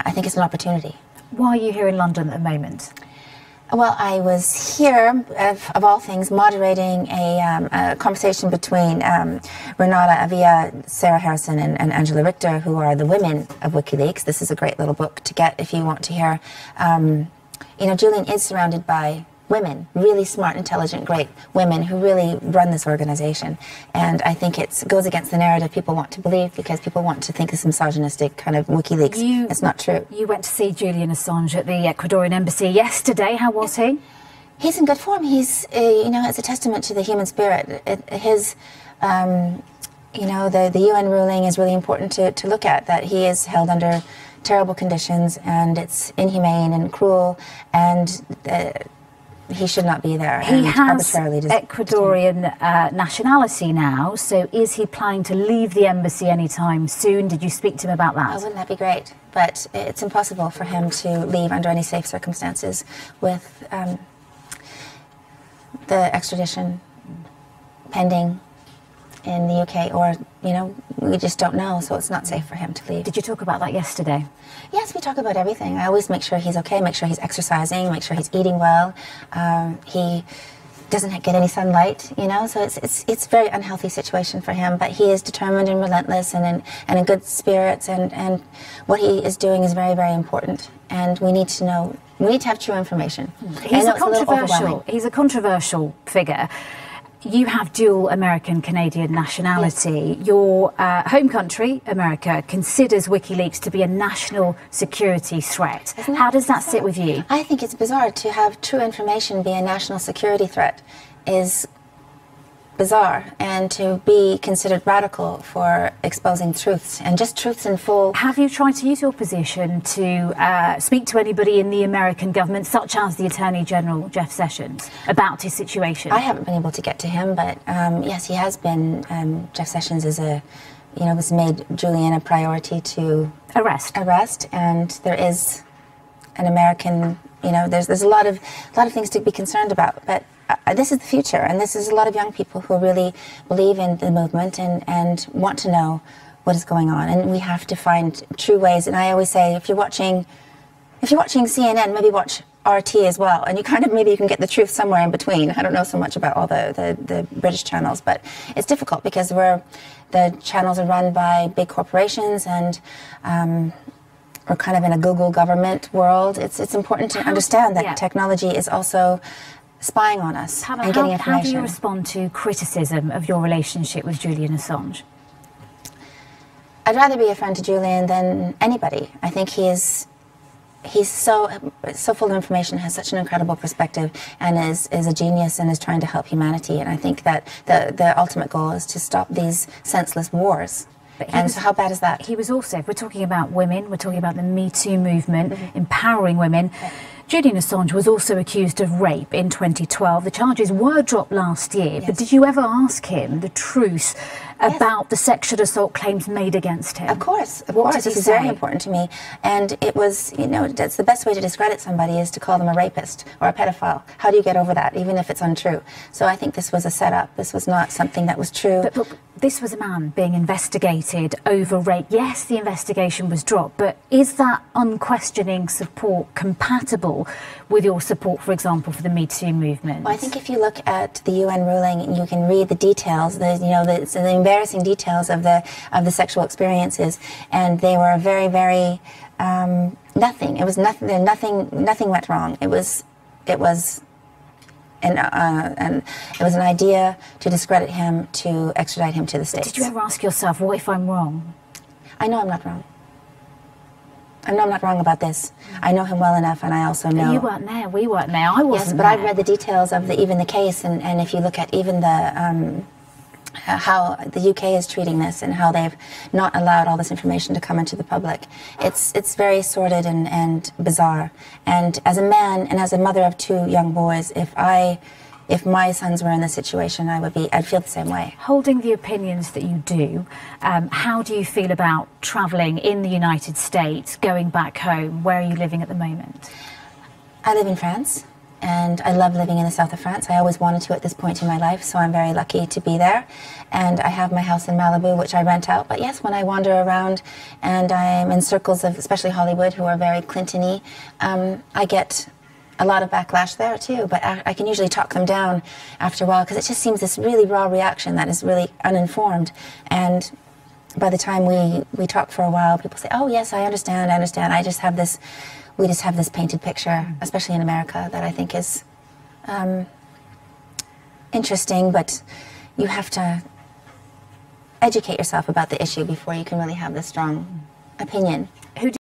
I think it's an opportunity. Why are you here in London at the moment? Well, I was here, of all things, moderating a conversation between Renata Avia, Sarah Harrison, and Angela Richter, who are the women of WikiLeaks. This is a great little book to get if you want to hear. You know, Julian is surrounded by women, really smart, intelligent, great women who really run this organization. And I think it goes against the narrative people want to believe, because people want to think it's misogynistic kind of WikiLeaks. It's not true. You went to see Julian Assange at the Ecuadorian embassy yesterday. How was he? He's in good form. He's, you know, it's a testament to the human spirit. You know, the UN ruling is really important to look at, that he is held under terrible conditions, and it's inhumane and cruel, and he should not be there. He has Ecuadorian nationality now, so is he planning to leave the embassy anytime soon? Did you speak to him about that? Oh, wouldn't that be great? But it's impossible for him to leave under any safe circumstances with the extradition pending in the UK, or, you know, we just don't know, so it's not safe for him to leave. Did you talk about that yesterday? Yes, we talk about everything. I always make sure he's okay, make sure he's exercising, make sure he's eating well. He doesn't get any sunlight, you know, so it's a very unhealthy situation for him, but he is determined and relentless and in good spirits, and what he is doing is very, very important, and we need to know, we need to have true information. He's a controversial figure. You have dual American-Canadian nationality. Yes. Your home country, America, considers WikiLeaks to be a national security threat. How does that sit with you? I think it's bizarre to have true information be a national security threat. Is bizarre, and to be considered radical for exposing truths, and just truths in full. Have you tried to use your position to speak to anybody in the American government, such as the Attorney General, Jeff Sessions, about his situation? I haven't been able to get to him, but yes, he has been. Jeff Sessions is was made Julian a priority to arrest, and there is an American, you know, there's a lot of things to be concerned about, but this is the future, and this is a lot of young people who really believe in the movement and want to know what is going on, and we have to find true ways. And I always say, if you're watching CNN, maybe watch RT as well, and maybe you can get the truth somewhere in between. I don't know so much about all the British channels, but it's difficult because the channels are run by big corporations, and we're kind of in a Google government world. It's important to understand that technology is also spying on us and getting information. How do you respond to criticism of your relationship with Julian Assange? I'd rather be a friend to Julian than anybody. I think he's so full of information, has such an incredible perspective, and is a genius, and is trying to help humanity. And I think that the ultimate goal is to stop these senseless wars. And so how bad is that? He was also, if we're talking about women, we're talking about the Me Too movement, empowering women. Julian Assange was also accused of rape in 2012. The charges were dropped last year, but did you ever ask him the truth about the sexual assault claims made against him? Of course. This is very important to me. And it was, you know, that's the best way to discredit somebody is to call them a rapist or a pedophile. How do you get over that, even if it's untrue? So I think this was a setup. This was not something that was true. But look, this was a man being investigated over rape. Yes, the investigation was dropped, but is that unquestioning support compatible with your support, for example, for the Me Too movement? Well, I think if you look at the UN ruling, you can read the details, the embarrassing details of the sexual experiences, and they were very, very nothing. It was nothing. Nothing went wrong. It was an idea to discredit him, to extradite him to the States. Did you ever ask yourself, what if I'm wrong? I know I'm not wrong. I know I'm not wrong about this. I know him well enough, and I also know... You weren't there, we weren't there, I wasn't there. Yes, but I've read the details of even the case, and if you look at even the... how the UK is treating this, and how they've not allowed all this information to come into the public. It's very sordid and bizarre. And as a man and as a mother of two young boys, if my sons were in this situation, I'd feel the same way. Holding the opinions that you do, how do you feel about travelling in the United States, going back home? Where are you living at the moment? I live in France. and I love living in the south of France. I always wanted to at this point in my life, so I'm very lucky to be there. And I have my house in Malibu, which I rent out. But yes, when I wander around and I'm in circles of, especially Hollywood, who are very Clinton-y, I get a lot of backlash there too. But I can usually talk them down after a while, because it just seems this really raw reaction that is really uninformed. And by the time we talk for a while, people say, "Oh yes, I understand. I just have this." We just have this painted picture, especially in America, that I think is interesting, but you have to educate yourself about the issue before you can really have this strong opinion.